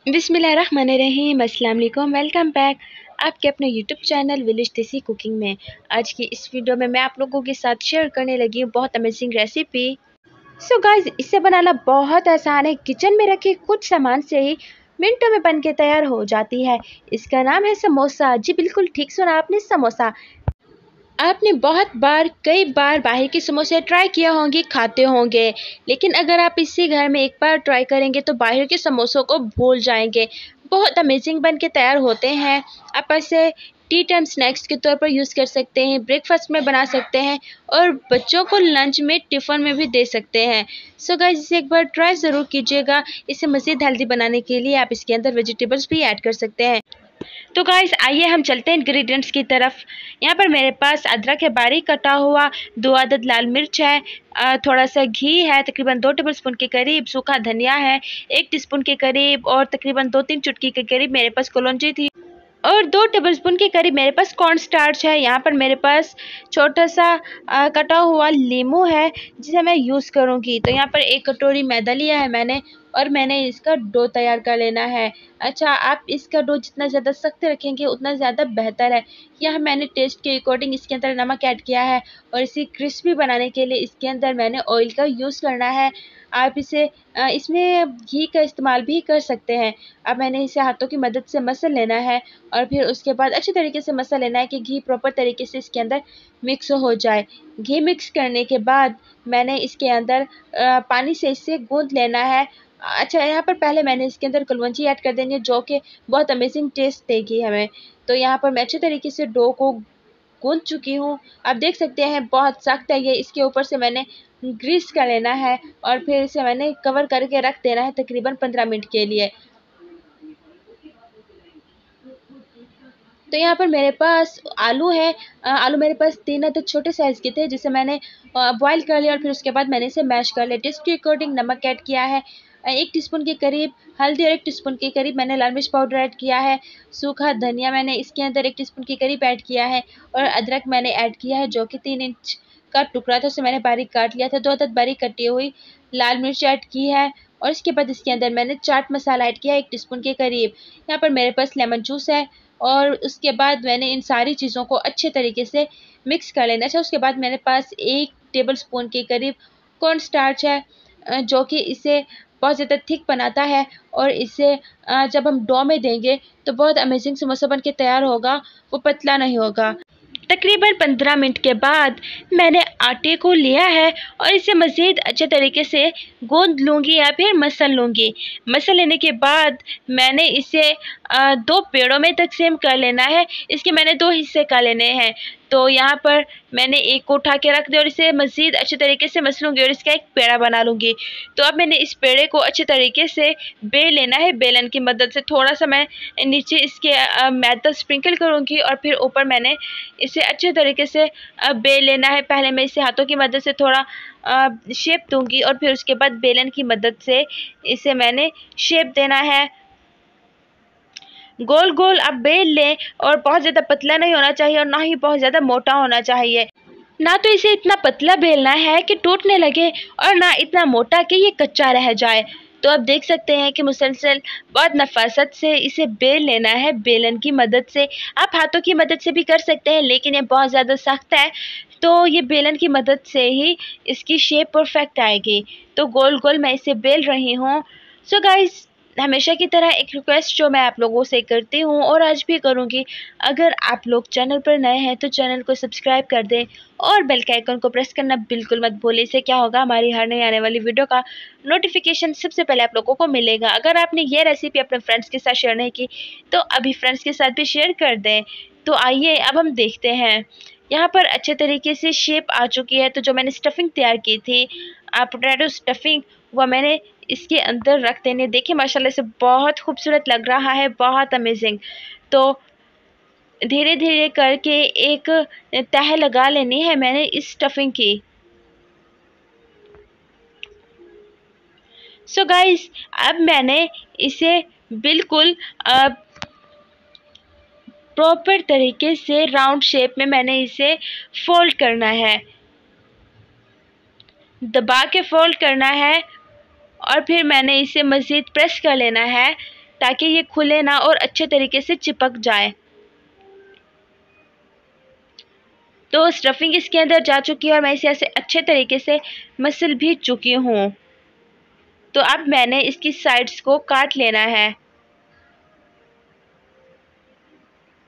बिस्मिल्लाहिर्रहमानिर्रहीम, अस्सलाम वालेकुम। वेलकम बैक आपके अपने यूट्यूब चैनल विलेज देसी कुकिंग में। आज की इस वीडियो में मैं आप लोगों के साथ शेयर करने लगी हूँ बहुत अमेजिंग रेसिपी। सो गाइस, इसे बनाना बहुत आसान है। किचन में रखे कुछ सामान से ही मिनटों में बन के तैयार हो जाती है। इसका नाम है समोसा। जी बिल्कुल ठीक सुना आपने, समोसा। आपने कई बार बाहर के समोसे ट्राई किया होंगे, खाते होंगे, लेकिन अगर आप इसे घर में एक बार ट्राई करेंगे तो बाहर के समोसों को भूल जाएंगे। बहुत अमेजिंग बन के तैयार होते हैं। आप इसे टी टाइम स्नैक्स के तौर पर यूज़ कर सकते हैं, ब्रेकफास्ट में बना सकते हैं और बच्चों को लंच में टिफ़िन में भी दे सकते हैं। सो गाइस, इसे एक बार ट्राई ज़रूर कीजिएगा। इसे मज़ीद हेल्दी बनाने के लिए आप इसके अंदर वेजिटेबल्स भी ऐड कर सकते हैं। तो गाइस, आइए हम चलते हैं इंग्रेडिएंट्स की तरफ। यहाँ पर मेरे पास अदरक है बारीक कटा हुआ, 2 अदद लाल मिर्च है, थोड़ा सा घी है तकरीबन 2 टेबलस्पून के करीब, सूखा धनिया है 1 टीस्पून के करीब और तकरीबन 2-3 चुटकी के करीब मेरे पास कलौंजी थी और 2 टेबलस्पून के करीब मेरे पास कॉर्न स्टार्च है। यहाँ पर मेरे पास छोटा सा कटा हुआ लीमू है जिसे मैं यूज़ करूँगी। तो यहाँ पर 1 कटोरी मैदा लिया है मैंने और मैंने इसका डो तैयार कर लेना है। अच्छा, आप इसका डो जितना ज़्यादा सख्त रखेंगे उतना ज़्यादा बेहतर है। यहाँ मैंने टेस्ट के अकॉर्डिंग इसके अंदर नमक ऐड किया है और इसे क्रिस्पी बनाने के लिए इसके अंदर मैंने ऑयल का यूज़ करना है। आप इसे इसमें घी का इस्तेमाल भी कर सकते हैं। अब मैंने इसे हाथों की मदद से मसल लेना है और फिर उसके बाद अच्छे तरीके से मसल लेना है कि घी प्रॉपर तरीके से इसके अंदर मिक्स हो जाए। घी मिक्स करने के बाद मैंने इसके अंदर पानी से इसे गूँथ लेना है। अच्छा, यहाँ पर पहले मैंने इसके अंदर कलौंजी ऐड कर देनी है जो कि बहुत अमेजिंग टेस्ट देगी हमें। तो यहाँ पर मैं अच्छे तरीके से डो को गूँथ चुकी हूँ। आप देख सकते हैं बहुत सख्त है ये। इसके ऊपर से मैंने ग्रीस कर लेना है और फिर इसे मैंने कवर करके रख देना है तकरीबन 15 मिनट के लिए। तो यहाँ पर मेरे पास आलू है। आलू मेरे पास 3 अदद छोटे साइज़ के थे जिसे मैंने बॉयल कर लिया और फिर उसके बाद मैंने इसे मैश कर लिया। टेस्ट के अकॉर्डिंग नमक ऐड किया है, 1 टीस्पून के करीब हल्दी और 1 टीस्पून के करीब मैंने लाल मिर्च पाउडर ऐड किया है। सूखा धनिया मैंने इसके अंदर 1 टीस्पून के करीब ऐड किया है और अदरक मैंने ऐड किया है जो कि 3 इंच का टुकड़ा था, उसे मैंने बारीक काट लिया था। 2 अदद बारीक कटी हुई लाल मिर्च ऐड की है और इसके बाद इसके अंदर मैंने चाट मसाला ऐड किया 1 टीस्पून के करीब। यहाँ पर मेरे पास लेमन जूस है और उसके बाद मैंने इन सारी चीज़ों को अच्छे तरीके से मिक्स कर लेना है। उसके बाद मेरे पास 1 टेबलस्पून के करीब कॉर्न स्टार्च है जो कि इसे बहुत ज़्यादा थिक बनाता है और इसे जब हम डो में देंगे तो बहुत अमेजिंग समोसा बन के तैयार होगा, वो पतला नहीं होगा। तकरीबन 15 मिनट के बाद मैंने आटे को लिया है और इसे मज़ीद अच्छे तरीके से गूंद लूँगी या फिर मसल लूँगी। मसल लेने के बाद मैंने इसे 2 पेड़ों में तकसीम कर लेना है। इसके मैंने 2 हिस्से कर लेने हैं। तो यहाँ पर मैंने एक को उठा के रख दिया और इसे मज़ीद अच्छे तरीके से मसलूँगी और इसका एक पेड़ा बना लूँगी। तो अब मैंने इस पेड़े को अच्छे तरीके से बेल लेना है। बेलन की मदद से थोड़ा सा मैं नीचे इसके मैदा स्प्रिंकल करूँगी और फिर ऊपर मैंने इसे अच्छे तरीके से बेल लेना है। पहले मैं इसे हाथों की मदद से थोड़ा शेप दूँगी और फिर उसके बाद बेलन की मदद से इसे मैंने शेप देना है। गोल गोल आप बेल लें और बहुत ज़्यादा पतला नहीं होना चाहिए और ना ही बहुत ज़्यादा मोटा होना चाहिए। ना तो इसे इतना पतला बेलना है कि टूटने लगे और ना इतना मोटा कि ये कच्चा रह जाए। तो आप देख सकते हैं कि मुसलसल बहुत नफ़ासत से इसे बेल लेना है बेलन की मदद से। आप हाथों की मदद से भी कर सकते हैं लेकिन ये बहुत ज़्यादा सख्त है, तो ये बेलन की मदद से ही इसकी शेप परफेक्ट आएगी। तो गोल गोल मैं इसे बेल रही हूँ। सो गाइस, हमेशा की तरह एक रिक्वेस्ट जो मैं आप लोगों से करती हूँ और आज भी करूँगी, अगर आप लोग चैनल पर नए हैं तो चैनल को सब्सक्राइब कर दें और बेल के आइकन को प्रेस करना बिल्कुल मत भूलें। इससे क्या होगा, हमारी हर नई आने वाली वीडियो का नोटिफिकेशन सबसे पहले आप लोगों को मिलेगा। अगर आपने ये रेसिपी अपने फ्रेंड्स के साथ शेयर नहीं की तो अभी फ्रेंड्स के साथ भी शेयर कर दें। तो आइए अब हम देखते हैं। यहाँ पर अच्छे तरीके से शेप आ चुकी है। तो जो मैंने स्टफिंग तैयार की थी पोटैटो स्टफिंग, वह मैंने इसके अंदर रख देने। देखिए माशाल्लाह से बहुत खूबसूरत लग रहा है, बहुत अमेजिंग। तो धीरे धीरे करके एक तह लगा लेनी है मैंने इस स्टफिंग की। सो गाइस, अब मैंने इसे बिल्कुल प्रॉपर तरीके से राउंड शेप में मैंने इसे फोल्ड करना है, दबा के फोल्ड करना है और फिर मैंने इसे मज़ीद प्रेस कर लेना है ताकि ये खुले ना और अच्छे तरीके से चिपक जाए। तो स्टफिंग इसके अंदर जा चुकी है और मैं इसे ऐसे अच्छे तरीके से मसल भी चुकी हूँ। तो अब मैंने इसकी साइड्स को काट लेना है।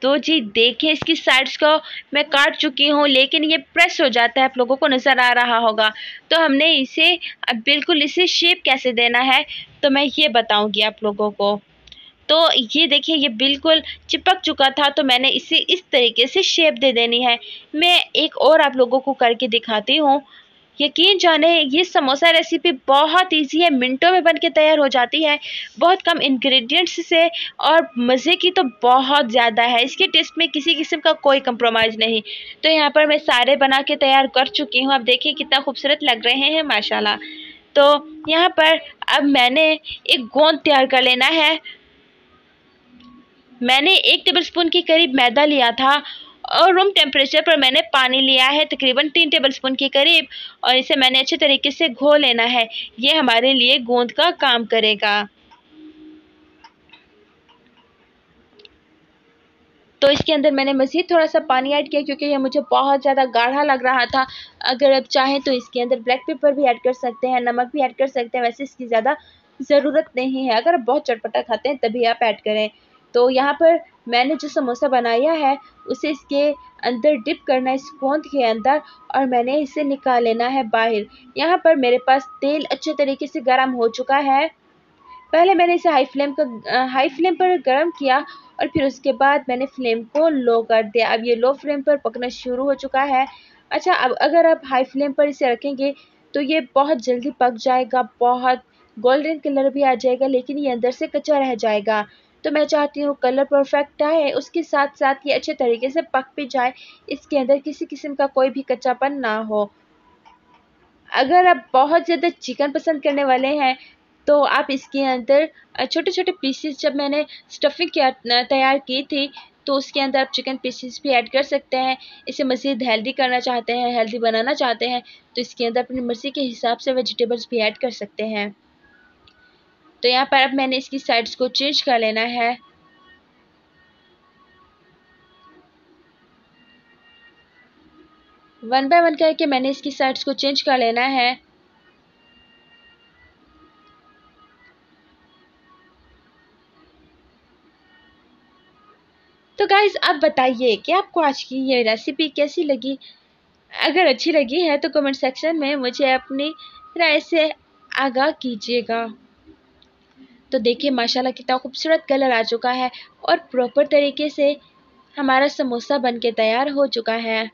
तो जी देखिए, इसकी साइड्स को मैं काट चुकी हूँ, लेकिन ये प्रेस हो जाता है, आप लोगों को नज़र आ रहा होगा। तो हमने इसे अब बिल्कुल इसे शेप कैसे देना है तो मैं ये बताऊंगी आप लोगों को। तो ये देखिए, ये बिल्कुल चिपक चुका था, तो मैंने इसे इस तरीके से शेप दे देनी है। मैं एक और आप लोगों को करके दिखाती हूँ। यकीन जाने ये समोसा रेसिपी बहुत इजी है, मिनटों में बन के तैयार हो जाती है, बहुत कम इंग्रेडिएंट्स से, और मज़े की तो बहुत ज़्यादा है। इसके टेस्ट में किसी किस्म का कोई कंप्रोमाइज़ नहीं। तो यहाँ पर मैं सारे बना के तैयार कर चुकी हूँ। अब देखिए कितना खूबसूरत लग रहे हैं माशाल्लाह। तो यहाँ पर अब मैंने एक गोंद तैयार कर लेना है। मैंने 1 टेबलस्पून के करीब मैदा लिया था और रूम टेम्परेचर पर मैंने पानी लिया है तकरीबन 3 टेबलस्पून के करीब, और इसे मैंने अच्छे तरीके से घोल लेना है। ये हमारे लिए गोंद का काम करेगा। तो इसके अंदर मैंने मज़ीद थोड़ा सा पानी ऐड किया क्योंकि ये मुझे बहुत ज़्यादा गाढ़ा लग रहा था। अगर आप चाहें तो इसके अंदर ब्लैक पेपर भी ऐड कर सकते हैं, नमक भी ऐड कर सकते हैं, वैसे इसकी ज़्यादा ज़रूरत नहीं है। अगर आप बहुत चटपटा खाते हैं तभी आप ऐड करें। तो यहाँ पर मैंने जो समोसा बनाया है उसे इसके अंदर डिप करना है, इस गोंद के अंदर, और मैंने इसे निकाल लेना है बाहर। यहाँ पर मेरे पास तेल अच्छे तरीके से गर्म हो चुका है। पहले मैंने इसे हाई फ्लेम पर गर्म किया और फिर उसके बाद मैंने फ्लेम को लो कर दिया। अब ये लो फ्लेम पर पकना शुरू हो चुका है। अच्छा, अब अगर आप हाई फ्लेम पर इसे रखेंगे तो ये बहुत जल्दी पक जाएगा, बहुत गोल्डन कलर भी आ जाएगा, लेकिन ये अंदर से कच्चा रह जाएगा। तो मैं चाहती हूँ कलर परफेक्ट आए, उसके साथ साथ ये अच्छे तरीके से पक भी जाए, इसके अंदर किसी किस्म का कोई भी कच्चापन ना हो। अगर आप बहुत ज़्यादा चिकन पसंद करने वाले हैं तो आप इसके अंदर छोटे छोटे पीसेस, जब मैंने स्टफिंग किया तैयार की थी तो उसके अंदर आप चिकन पीसेस भी ऐड कर सकते हैं। इसे मज़ीद हेल्दी करना चाहते हैं, हेल्दी बनाना चाहते हैं तो इसके अंदर अपनी मर्ज़ी के हिसाब से वेजिटेबल्स भी ऐड कर सकते हैं। तो यहाँ पर अब मैंने इसकी साइड्स को चेंज कर लेना है। वन बाय वन करके मैंने इसकी साइड्स को चेंज कर लेना है। तो गाइस आप बताइए कि आपको आज की ये रेसिपी कैसी लगी। अगर अच्छी लगी है तो कमेंट सेक्शन में मुझे अपनी राय से आगाह कीजिएगा। तो देखिए माशाल्लाह कितना खूबसूरत कलर आ चुका है और प्रॉपर तरीके से हमारा समोसा बनके तैयार हो चुका है।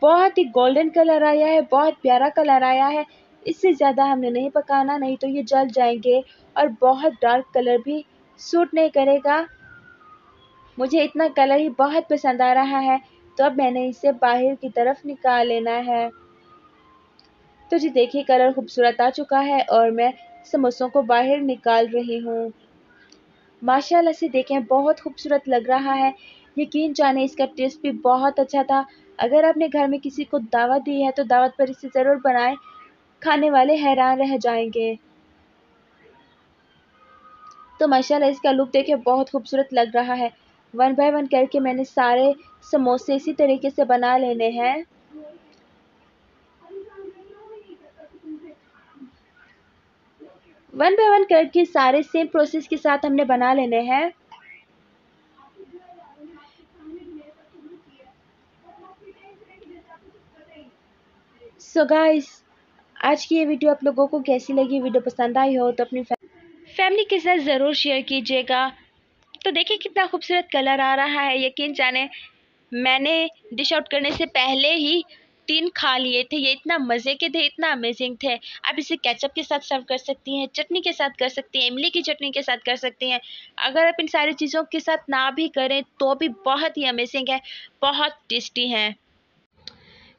बहुत ही गोल्डन कलर आया है, बहुत प्यारा कलर आया है। इससे ज़्यादा हमने नहीं पकाना, नहीं तो ये जल जाएंगे, और बहुत डार्क कलर भी सूट नहीं करेगा। मुझे इतना कलर ही बहुत पसंद आ रहा है। तो अब मैंने इसे बाहर की तरफ निकाल लेना है। तो जी देखिए कलर खूबसूरत आ चुका है और मैं समोसों को बाहर निकाल रही हूँ। माशाल्लाह से देखें बहुत खूबसूरत लग रहा है। यकीन जाने इसका टेस्ट भी बहुत अच्छा था। अगर आपने घर में किसी को दावत दी है तो दावत पर इसे ज़रूर बनाएं, खाने वाले हैरान रह जाएंगे। तो माशाल्लाह इसका लुक देखे बहुत खूबसूरत लग रहा है। वन बाय वन करके मैंने सारे समोसे इसी तरीके से बना लेने हैं। वन बाय वन करके सारे सेम प्रोसेस के साथ हमने बना लेने हैं। सो गाइस आज की ये वीडियो आप लोगों को कैसी लगी? वीडियो पसंद आई हो तो अपनी फैमिली के साथ ज़रूर शेयर कीजिएगा। तो देखिए कितना खूबसूरत कलर आ रहा है। यकीन जाने मैंने डिश आउट करने से पहले ही 3 खा लिए थे। ये इतना मज़े के थे, इतना अमेजिंग थे। आप इसे केचप के साथ सर्व कर सकती हैं, चटनी के साथ कर सकती हैं, इमली की चटनी के साथ कर सकती हैं। अगर आप इन सारी चीज़ों के साथ ना भी करें तो भी बहुत ही अमेजिंग है, बहुत टेस्टी हैं।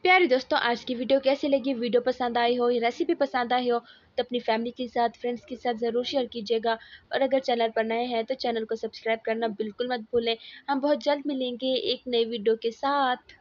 प्यारे दोस्तों आज की वीडियो कैसी लगी? वीडियो पसंद आई हो या रेसिपी पसंद आई हो तो अपनी फैमिली के साथ, फ्रेंड्स के साथ ज़रूर शेयर कीजिएगा। और अगर चैनल पर नए हैं तो चैनल को सब्सक्राइब करना बिल्कुल मत भूलें। हम बहुत जल्द मिलेंगे एक नई वीडियो के साथ।